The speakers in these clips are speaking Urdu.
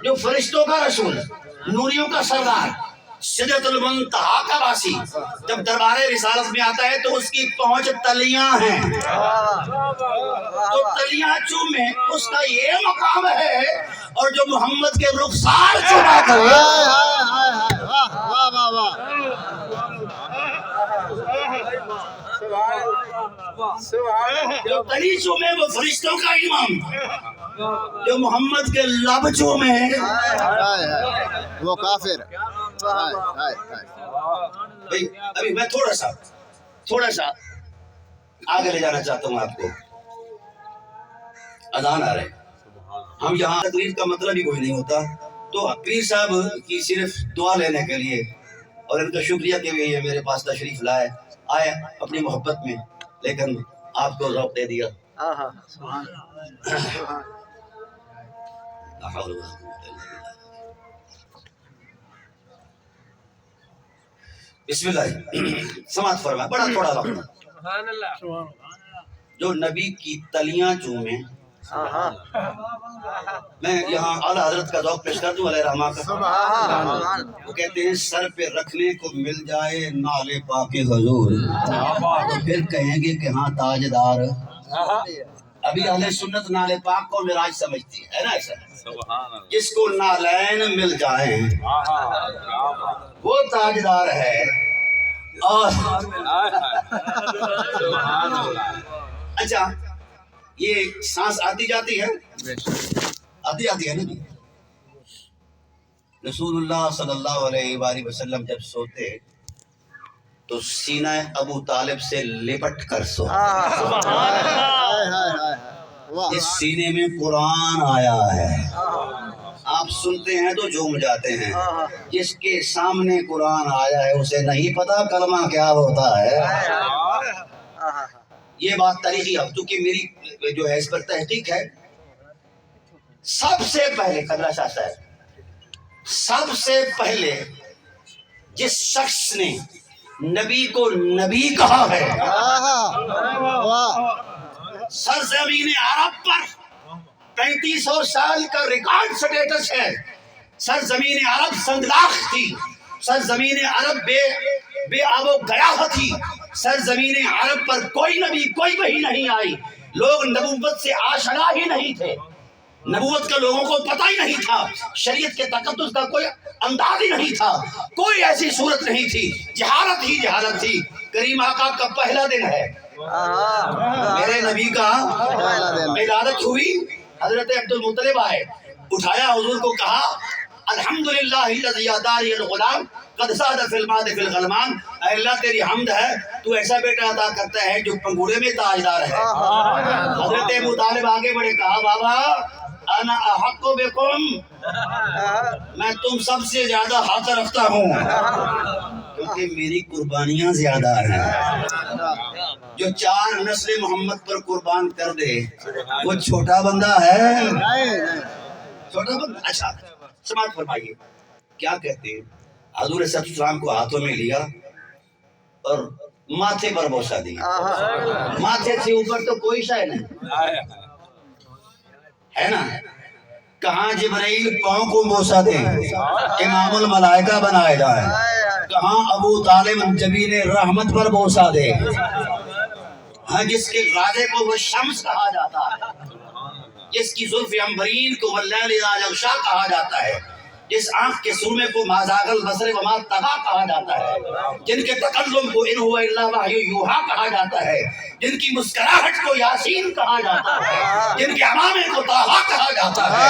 جو فرشتوں کا رسول، نوریوں کا سردار، سدرۃ المنتہا کا واسی، جب دربار رسالت میں آتا ہے تو اس کی پہنچ تلیاں ہیں، تو تلیاں چومے اس کا یہ مقام ہے، اور جو محمد کے رخسار چوما کرے جو تلی چومے وہ فرشتوں کا امام، جو محمد کے لب چومے وہ کافر۔ ابھی میں تھوڑا سا آگے لے جانا چاہتا ہوں آپ کو۔ اذان آ رہے، ہم یہاں تقریر کا مطلب ہی کوئی نہیں ہوتا، تو پیر صاحب کی صرف دعا لینے کے لیے اور ان کا شکریہ کے لیے یہ میرے پاس تشریف آئے اپنی محبت میں، لیکن آپ کو ذوق دے دیا۔ بسم اللہ، سماعت فرمائے، بڑا تھوڑا وقت، جو نبی کی تلیاں چومیں۔ میں یہاں اعلیٰ حضرت کا ذوق پیش کر دوں علیہ رحمہ کا۔ وہ کہتے ہیں سر پہ رکھنے کو مل جائے نال پاک حضور، تو پھر کہیں گے کہ ہاں تاجدار۔ ابھی اہل سنت نال پاک کو معراج سمجھتی ہے نا ایسا، جس کو نالین مل جائیں وہ تاجدار ہے۔ اور اچھا، یہ سانس آتی جاتی ہے نا جی۔ رسول اللہ صلی اللہ علیہ وآلہ وسلم جب سوتے تو سینہ ابو طالب سے لپٹ کر سوتے، اس سینے میں قرآن آیا ہے، آپ سنتے ہیں تو جھوم جاتے ہیں۔ جس کے سامنے قرآن آیا ہے اسے نہیں پتا کلمہ کیا ہوتا ہے۔ یہ بات تاریخی ہے، کیونکہ میری جو ہے اس پر تحقیق ہے۔ سب سے پہلے قدرہ شاہ صاحب، سب سے پہلے جس شخص نے نبی کو نبی کہا ہے، سرزمین عرب پر 3500 سال کا ریکارڈ سٹیٹس ہے۔ سرزمین عرب سنگلاخ تھی، سرزمین عرب بے آب و گیاہ تھی، سرزمین عرب پر کوئی نبی کوئی وحی نہیں آئی، لوگ نبوت سے آشنا ہی نہیں تھے، نبوت کا لوگوں کو پتہ ہی نہیں تھا، شریعت کے تقدس کا کوئی انداز ہی نہیں تھا، کوئی ایسی صورت نہیں تھی، جہالت ہی جہالت تھی۔ کریم آقا کا پہلا دن ہے، میرے نبی کا ولادت ہوئی، حضرت عبد المطلب آئے، اٹھایا حضور کو، کہا الحمدللہ الذی عطانی الغلام قد زاد فی المال فی الغلمان، اے اللہ تیری حمد ہے تو ایسا بیٹا عطا کرتا ہے جو پنگوڑے میں تاجدار ہے۔ حضرت ابو طالب آگے بڑھے، کہا بابا انا احق بکم، میں تم سب سے زیادہ حق رکھتا ہوں کیونکہ میری قربانیاں زیادہ ہیں۔ جو 4 نسل محمد پر قربان کر دے وہ چھوٹا بندہ ہے، چھوٹا بندہ۔ اچھا سماعت فرمائیے، کیا کہتے ہیں؟ حضور صلی اللہ علیہ وسلم کو ہاتھوں میں لیا اور ماتھے پر بوسہ دیا، ماتھے سے اوپر تو کوئی شے نہیں ہے نا۔ کہاں جبرائیل پاؤں کو بوسہ دے امام الملائکہ بنائے جائے، کہاں ابو طالب جبین رحمت پر بوسہ دے، ہاں جس کے غازے کو وہ شمس کہا جاتا ہے، جس کی زلف عنبرین کو واللیل اذا یغشا کہا جاتا ہے، جس آنکھ کے سرمے کو ما زاغ البصر وما طغی کہا جاتا ہے، جن کے تکلم کو ان هو الا وحی یوحی کہا جاتا ہے، جن کی مسکراہٹ کو یاسین کہا جاتا ہے، جن کے عمامے کو طٰہٰ کہا جاتا ہے،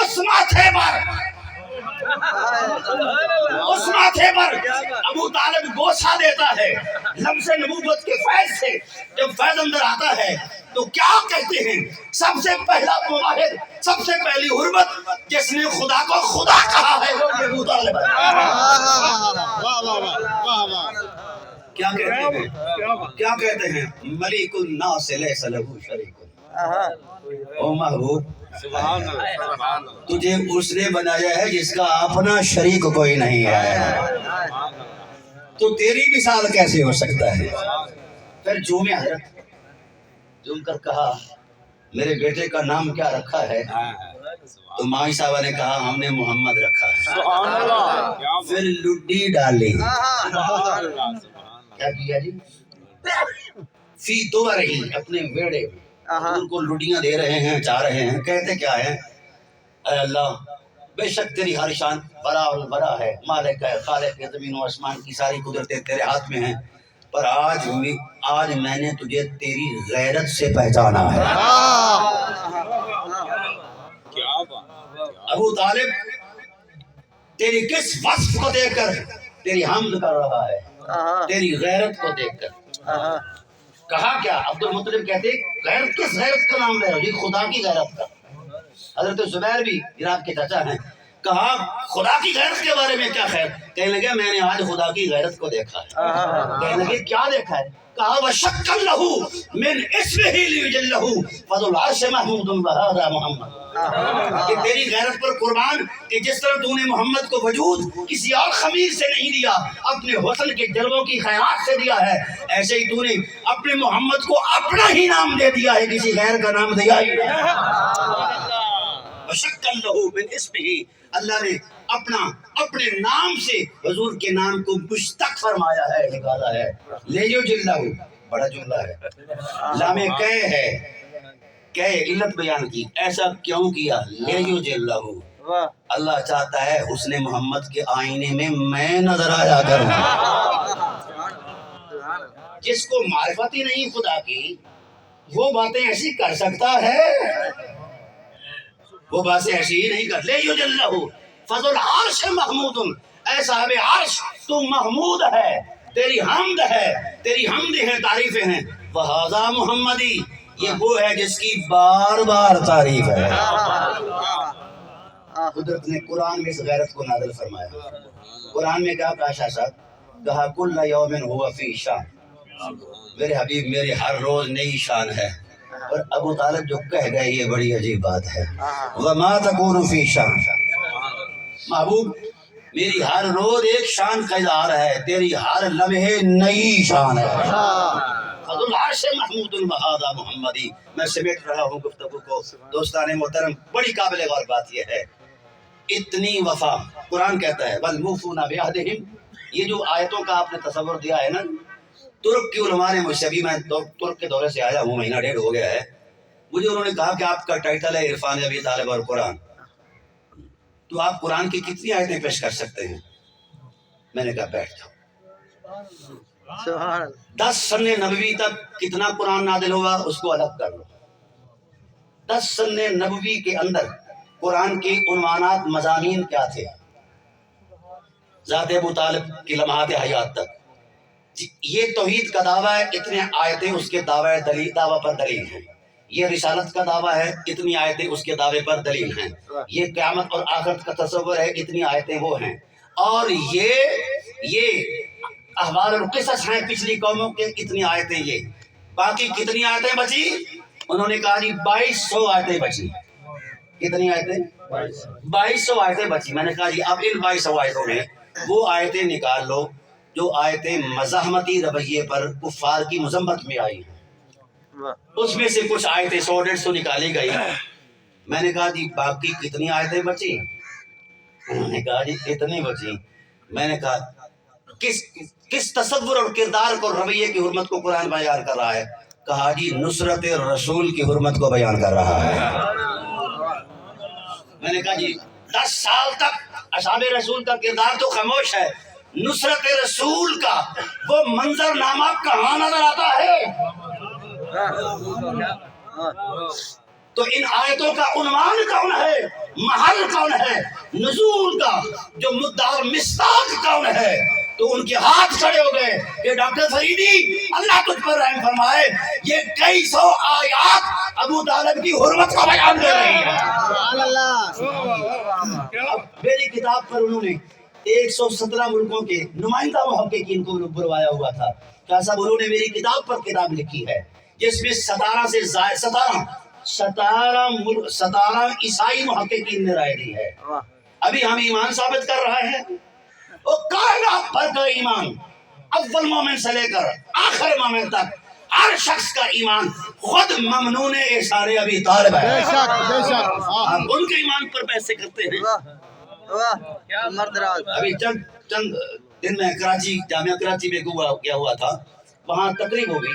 اس ماتھے پر ابو طالب بوسہ دیتا ہے لمس نبوت کے فیض سے۔ جب فیض اندر آتا ہے تو کیا کہتے ہیں؟ سب سے پہلا مواحد، سب سے پہلی حرمت جس نے خدا کو خدا کہا ہے وہ ابو طالب ہے۔ کیا کہتے ہیں؟ ملیک الناس لیس لہ شریک۔ او محبوب، تجھے اس نے بنایا ہے جس کا اپنا شریک کوئی نہیں ہے، تو تیری مثال کیسے ہو سکتا ہے؟ پھر جھومے حضرت، جھوم کر کہا میرے بیٹے کا نام کیا رکھا ہے؟ تو مائی صاحبہ نے کہا ہم نے محمد رکھا ہے، پھر لڈی ڈالی، کیا کیا جی؟ فی تو رہی اپنے بیڑے ان کو لڈیاں دے رہے ہیں، چاہ رہے ہیں، کہتے کیا ہے؟ اے اللہ بے شک تیری ہر شان برا البرا ہے، مالک ہے، خالق ہے، زمین و آسمان کی ساری قدرتیں تیرے ہاتھ میں ہیں، پر آج میں نے تجھے تیری غیرت سے پہچانا ہے۔ ابو طالب تیری کس وصف کو دیکھ کر تیری حمد کر رہا ہے، تیری غیرت کو دیکھ کر۔ کہا کیا؟ عبد المطلب کہتے غیرت کس غیرت کا نام لے رہا جی؟ خدا کی غیرت کا۔ حضرت زبیر بھی جناب کے چچا ہیں، کہا خدا کی غیرت کے بارے میں کیا خیر؟ کہنے لگے میں نے آج خدا کی غیرت کو دیکھا ہے۔ کہنے لگے کیا دیکھا ہے؟ کہا وَشَكَّ لَهُ مِنْ اسْمِهِ لِيُجَلَّهُ فَذُو الْعَرْشِ مَحْمُودٌ وَهَذَا مُحَمَّدٌ، کہ تیری غیرت پر قربان کہ جس طرح تو نے محمد کو وجود کسی اور خمیر سے نہیں دیا، اپنے حسن کے جلووں کی خیرات سے دیا ہے، ایسے ہی تو نے اپنے محمد کو اپنا ہی نام دے دیا ہے، کسی غیر کا نام دیا ہی نہیں۔ وَشَكَّ لَهُ مِنْ اسْمِهِ، اللہ نے اپنے نام سے حضور کے نام کو مشتق فرمایا ہے، نکالا ہے۔ لیجلہ بڑا جملہ ہے، لام کہ ہے، کہ علت بیان کی، ایسا کیوں کیا؟ لیجلہ، اللہ چاہتا ہے حسن محمد کے آئینے میں میں نظر آیا کروں۔ جس کو معرفت ہی نہیں خدا کی وہ باتیں ایسی کر سکتا ہے؟ وہ باتیں ایسی ہی نہیں کر۔ لیجلہ فضل العرش محمود، اے صاحب عرش تو محمود ہے، تیری حمد ہے، تیری حمد ہیں، تعریفیں ہیں۔ وہذا محمدی، یہ وہ ہے جس کی بار بار تعریف ہے۔ قدرت نے قرآن میں اس غیرت کو نازل فرمایا۔ قرآن میں کیا کہا شاہ صاحب؟ کہا کل یوم ہوا فی شان، میرے حبیب میرے ہر روز نئی شان ہے۔ اور ابو طالب جو کہہ گئے یہ بڑی عجیب بات ہے، وما تکون فی شان، محبوب میری ہر روز ایک شان کا اظہار ہے، تیری ہر لمحے نئی شان ہے۔ فضل العرش محمود وہذا محمدی۔ میں سمیٹ رہا ہوں گفتگو کو، دوستان محترم، بڑی قابل غور بات یہ ہے، اتنی وفا قرآن کہتا ہے والموفون بعہدہم۔ یہ جو آیتوں کا آپ نے تصور دیا ہے نا، ترک کی علماء نے مجھ سے، ابھی میں ترک کے دورے سے آیا ہوں، مہینہ ڈیڑھ ہو گیا ہے، مجھے انہوں نے کہا کہ آپ کا ٹائٹل ہے عرفان ابی طالب اور قرآن، تو آپ قرآن کی کتنی آیتیں پیش کر سکتے ہیں؟ میں نے کہا بیٹھ جاؤ، 10 سن نبوی تک کتنا قرآن نازل ہوا اس کو الگ کر لو۔ 10 سن نبوی کے اندر قرآن کے عنوانات مضامین کیا تھے؟ ذات ابو طالب کی لمحات حیات تک، یہ توحید کا دعویٰ ہے، اتنے آیتیں اس کے دعویٰ پر دلیل ہیں۔ یہ رسالت کا دعویٰ ہے، اتنی آیتیں اس کے دعوے پر دلیل ہیں۔ یہ قیامت اور آخرت کا تصور ہے، اتنی آیتیں وہ ہیں۔ اور یہ احوال اور قصص ہیں پچھلی قوموں کے، اتنی آیتیں یہ۔ باقی کتنی آیتیں بچی؟ انہوں نے کہا جی 2200 آیتیں بچی۔ کتنی آیتیں؟ 2200 آیتیں بچی۔ میں نے کہا جی اب ان 2200 آیتوں میں وہ آیتیں نکال لو جو آیتیں مزاحمتی رویے پر کفار کی مذمت میں آئی ہیں، اس میں سے کچھ آیتیں 100-150 نکالی گئی۔ میں نے کہا جی باقی کتنی آیتیں بچی؟ انہوں نے کہا جی اتنی بچی۔ میں نے کہا کس تصور اور کردار کو، رویے کی حرمت کو قرآن بیان کر رہا ہے؟ کہا جی نصرت رسول کی حرمت کو بیان کر رہا ہے۔ میں نے کہا جی 10 سال تک اصحاب رسول کا کردار تو خاموش ہے، نصرت رسول کا وہ منظر نامہ کہاں نظر آتا ہے؟ تو ان آیتوں کا عنوان کون ہے، محل کون ہے، نزول کا جو مدعا اور مصداق کون ہے؟ تو ان کے ہاتھ کھڑے ہو گئے کہ ڈاکٹر فریدی اللہ تجھ پر رحم فرمائے، یہ کئی سو آیات ابو طالب کی حرمت کا بیان دے رہی ہے۔ اب میری کتاب پر انہوں نے 117 ملکوں کے نمائندہ محققین کو بلوایا ہوا تھا کہ صاحب انہوں نے میری کتاب پر کتاب لکھی ہے جس میں 17 عیسائی محققین نے رائے دی ہے۔ ابھی ہم ایمان ثابت کر رہے ہیں، وہ کائنات بھر کا ایمان، اول مومن سے لے کر آخر مومن تک ہر شخص کا ایمان خود ممنون احسان ابی طالب ہے. بے شک بے شک. آپ ان کے ایمان پر پیسے کرتے ہیں. واہ کیا مردراز. ابھی چند دن میں کراچی جامعہ کراچی میں کیا ہوا تھا, وہاں تقریب ہو گئی,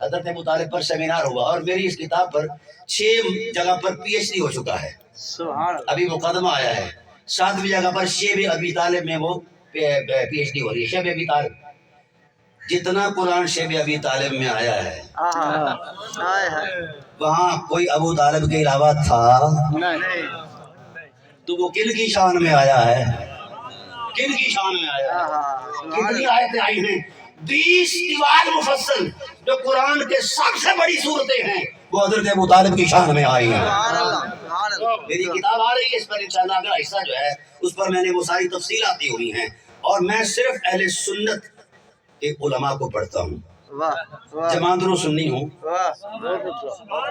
حضرت ابو طالب پر سیمینار ہوا اور میری اس کتاب پر 6 جگہ پر پی ایچ ڈی ہو چکا ہے. سبحان اللہ. ابھی مقدمہ آیا ہے 7ویں جگہ پر شیب ابی طالب میں وہ پی ایچ ڈی ہو رہی ہے. شیب ابی طالب, جتنا قرآن شیب ابی طالب میں آیا ہے ہائے ہائے. وہاں کوئی ابو طالب کے علاوہ تھا نہیں. تو وہ کن کی شان میں آیا ہے؟ کن کی شان میں آیا ہے؟ کتنی آیتیں آئی ہیں؟ 20 دیوال مفصل جو قرآن کے سب سے بڑی صورتیں ہیں وہ حضرت ابو طالب کی شان میں آئی ہیں. سبحان اللہ. سبحان اللہ. میری کتاب آ رہی ہے, اس پر انشاءاللہ اگلا حصہ جو ہے اس پر میں نے وہ ساری تفصیلات دی ہوئی ہیں, اور میں صرف اہل سنت کے علماء کو پڑھتا ہوں. واہ واہ جماعت رو سنی ہوں. واہ.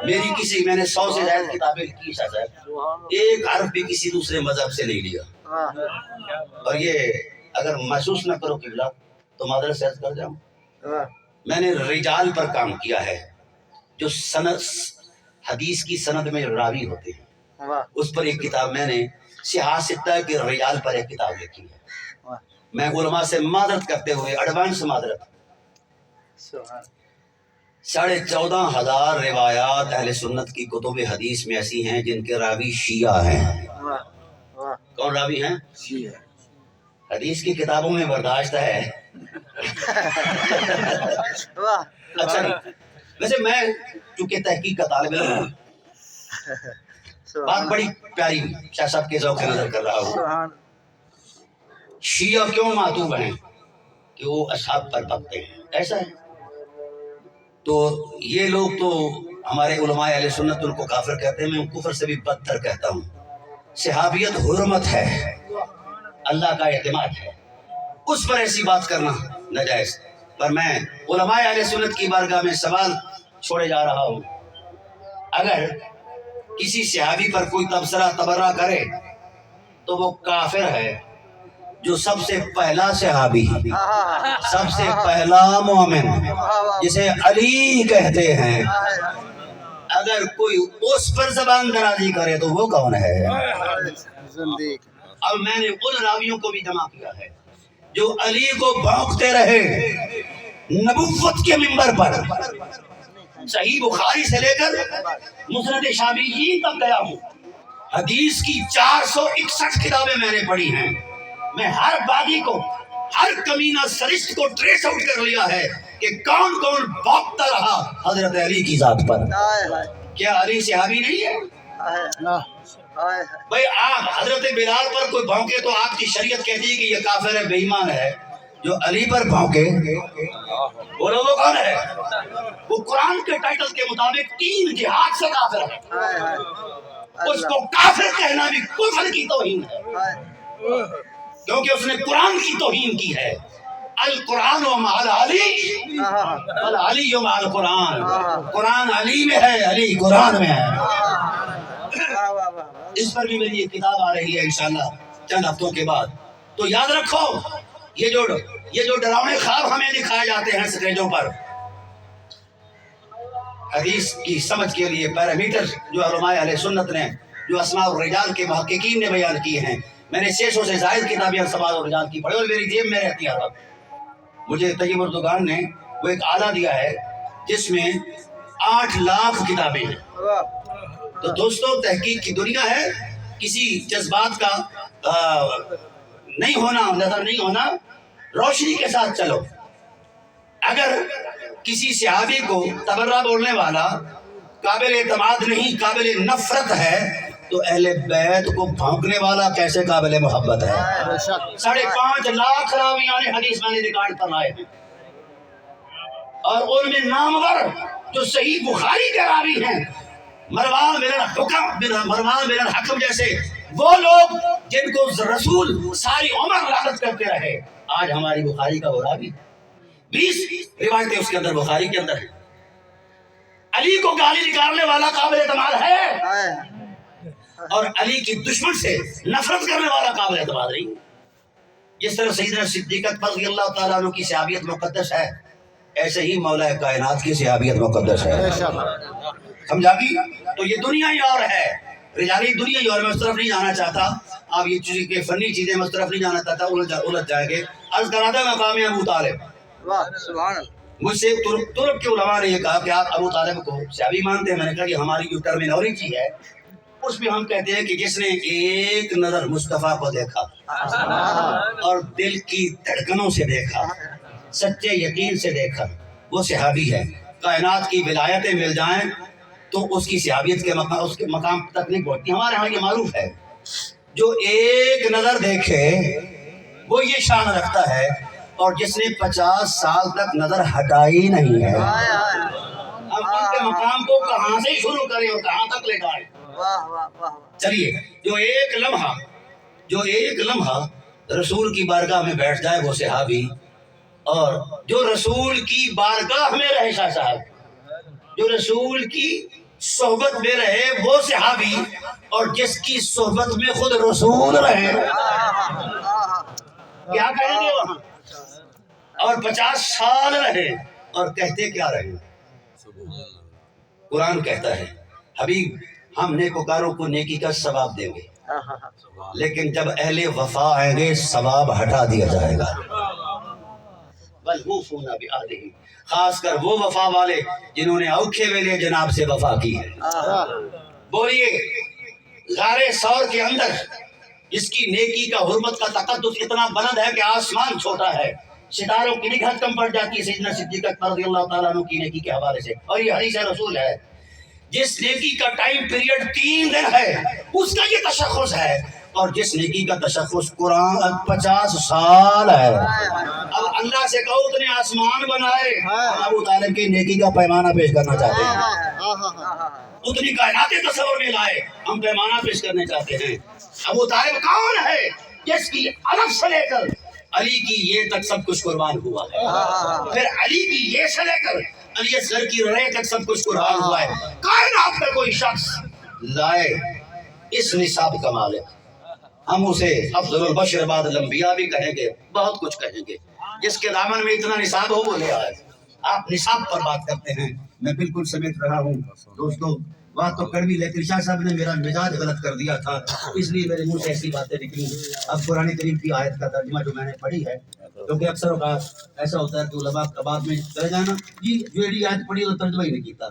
میری میں نے 100 سے زائد کتابیں لکھی صاحب, ایک حرف بھی کسی دوسرے مذہب سے نہیں لیا. اور یہ اگر محسوس نہ کرو قبلہ تو معذرت سے عرض کر جاؤں, میں نے رجال پر کام کیا ہے, جو سند حدیث کی سند میں راوی ہوتے ہیں, اس پر ایک کتاب میں نے سیاہ ستہ کے رجال پر ایک کتاب لکھی ہے. میں علماء سے معذرت کرتے ہوئے ایڈوانس معذرت, 14,500 روایات اہل سنت کی کتب حدیث میں ایسی ہیں جن کے راوی شیعہ ہیں. کون راوی ہیں؟ حدیث کی کتابوں میں برداشت ہے. اچھا نہیں, ویسے میں چونکہ تحقیق کا طالب علم ہوں, بات بڑی پیاری شاہ صاحب کے ذوق سے نظر کر رہا ہوں. شیعہ کیوں معتوب ہیں؟ کہ وہ اصحاب پر بکتے ہیں, ایسا ہے. تو یہ لوگ تو ہمارے علماء اہل سنت ان کو کافر کہتے ہیں, میں ان کفر سے بھی بدتر کہتا ہوں. صحابیت حرمت ہے, اللہ کا اعتماد ہے, اس پر ایسی بات کرنا ناجائز. پر میں علماء اہل سنت کی بارگاہ میں سوال چھوڑے جا رہا ہوں, اگر کسی صحابی پر کوئی تبصرہ تبرہ کرے تو وہ کافر ہے. جو سب سے پہلا صحابی, سب سے پہلا مومن, جسے علی کہتے ہیں, اگر کوئی اس پر زبان درازی کرے تو وہ کون ہے؟ اب میں نے ان راویوں کو بھی جمع کیا ہے جو علی کو بھونکتے رہے نبوت کے منبر پر. صحیح بخاری سے لے کر مسند شامیین تک گیا ہوں, حدیث کی 461 کتابیں میں نے پڑھی ہیں. میں ہر باغی کو, ہر کمینہ سرشت کو ٹریس آؤٹ کر لیا ہے کہ کون کون بھونکتا رہا حضرت علی کی ذات پر. کیا علی صحابی نہیں ہے؟ بھئی آپ حضرت بلال پر کوئی بھونکے تو آپ کی شریعت کہتی ہے کہ یہ کافر ہے, بے ایمان ہے. جو علی پر بھونکے بولو وہ کون ہے؟ وہ قرآن کے ٹائٹل کے مطابق 3 جہاد سے کافر ہے. اس کو کافر کہنا بھی کفر کی توہین ہے, کیونکہ اس نے قرآن کی توہین کی ہے. القرآن و مع علی علی و مع القرآن, قرآن علی میں ہے, علی قرآن میں ہے. اس پر بھی میری ایک کتاب آ رہی ہے انشاءاللہ چند ہفتوں کے بعد. تو یاد رکھو, یہ جو ڈراؤنے خواب ہمیں دکھائے جاتے ہیں سٹیجوں پر, حدیث کی سمجھ کے لیے پیرامیٹر جو علماء اہل سنت نے, جو اسماء الرجال کے محققین نے بیان کیے ہیں. میں نے 600 سے زائد کتابیں اسماء الرجال کی پڑھی اور میری جیب میں رہتی ہے. مجھے طیب اردگان نے وہ ایک آلہ دیا ہے جس میں 8 لاکھ کتابیں ہیں. تو دوستو, تحقیق کی دنیا ہے, کسی جذبات کا نہیں ہونا, نظر نہیں ہونا, روشنی کے ساتھ چلو. اگر کسی صحابی کو تبرہ بولنے والا قابل اعتماد نہیں, قابل نفرت ہے, تو اہل بیت کو بھونکنے والا کیسے قابل محبت ہے؟ 5.5 لاکھ راویان حدیث میں نے ریکارڈ پر لائے ہیں, اور ان میں نامور جو صحیح بخاری کے راوی ہیں, مروان بن الحکم جیسے وہ لوگ جن کو رسول ساری عمر لعنت کرتے رہے, آج ہماری بخاری کا وہ راوی 20 روایتیں اس کے اندر بخاری کے اندر ہیں. علی کو گالی نکالنے والا قابل اعتماد ہے, اور علی کی دشمن سے نفرت کرنے والا قابل اعتماد نہیں. جس طرح سیدنا صدیق اکبر رضی اللہ تعالیٰ عنہ کی صحابیت مقدس ہے, ایسے ہی مولا کائنات کی صحابیت مقدس ہے. بے شک. سمجھا گی؟ تو یہ دنیا ہی اور ہے، رجالی دنیا ہی اور. میں اس طرف نہیں جانا چاہتا، آپ یہ چیزیں کہ فنی چیزیں میں اس طرف نہیں جانا چاہتا، الجھ جائیں گے. عرض کرا تھا مقام ابو طالب. واہ سبحان اللہ. مجھ سے ترک کے علماء نے یہ کہا کہ آپ ابو طالب کو صحابی مانتے ہیں. میں نے کہا کہ ہماری جو ٹرمینالوجی ہے اس میں ہم کہتے ہیں کہ جس نے ایک نظر مصطفیٰ کو دیکھا اور دل کی دھڑکنوں سے دیکھا، سچے یقین سے دیکھا، وہ صحابی ہے. کائنات کی ولایتیں مل جائیں تو اس کی صحابیت کے مقام، اس کے مقام تک نہیں پہنچتی. ہمارے ہاں یہ معروف ہے، جو ایک نظر دیکھے وہ یہ شان رکھتا ہے، اور جس نے 50 سال تک نظر ہٹائی نہیں ہے. ہائے ہائے. اب ان کے مقام کو کہاں سے شروع کریں اور کہاں تک لے جائیں؟ واہ واہ واہ. چلیے، جو ایک لمحہ رسول کی بارگاہ میں بیٹھ جائے وہ صحابی، اور جو رسول کی بارگاہ میں رہے، شاہ صاحب جو رسول کی صحبت میں رہے وہ صحابی، اور جس کی صحبت میں خود رسول رہے، کیا کہیں گے وہاں؟ اور 50 سال رہے اور کہتے کیا رہے؟ قرآن کہتا ہے حبیب ہم نیکوکاروں کو نیکی کا ثواب دیں گے، لیکن جب اہل وفا آئیں گے ثواب ہٹا دیا جائے گا. والموفون بعہدہم، خاص کر وہ وفا والے جنہوں نے اوکھے ویلے جناب سے وفا کی ہے. بولیے، غار ثور کے اندر جس کی نیکی کا حرمت کا تقدس اتنا بلند ہے کہ آسمان چھوٹا ہے، ستاروں کی نگہت کم پڑ جاتی ہے سیدنا صدیق اکبر رضی اللہ تعالیٰ عنہ کی نیکی کے حوالے سے. اور یہ حدیث رسول ہے، جس نیکی کا ٹائم پیریڈ 3 دن ہے اس کا یہ تشخص ہے، اور جس نیکی کا تشخص قرآن 50 سال ہے. اب اللہ سے کہو تو نے آسمان بنائے، ہم ابو طالب کی نیکی کا پیمانہ پیش کرنا چاہتے ہیں. اتنی کائناتیں تصور میں لائے، ہم پیمانہ پیش کرنے چاہتے ہیں. ابو طالب کون ہے؟ جس کی الف سے لے کر علی کی یہ تک سب کچھ قربان ہوا ہے، پھر علی کی یہ سے لے کر علی اصغر کی رے تک سب کچھ قربان ہوا ہے. کائنات کا کوئی شخص لائے اس نصاب کا مالک، ہم اسے افضل البشر بعد الانبیاء بھی کہیں گے، بہت کچھ کہیں گے. جس کے دامن میں اتنا نصاب ہو وہ لے آئے. آپ نصاب پر بات کرتے ہیں، میں بالکل سمیٹ رہا ہوں دوستو. بات تو کڑوی، لیکن شاہ صاحب نے میرا مزاج غلط کر دیا تھا، اس لیے میرے منہ سے ایسی باتیں نکلی. اب قرآن کریم کی آیت کا ترجمہ جو میں نے پڑھی ہے، کیونکہ اکثر اوقات ایسا ہوتا ہے کہ علماء بعد میں چلے جانا جی جو آیت پڑھی تو ترجمہ ہی نہیں کیتا.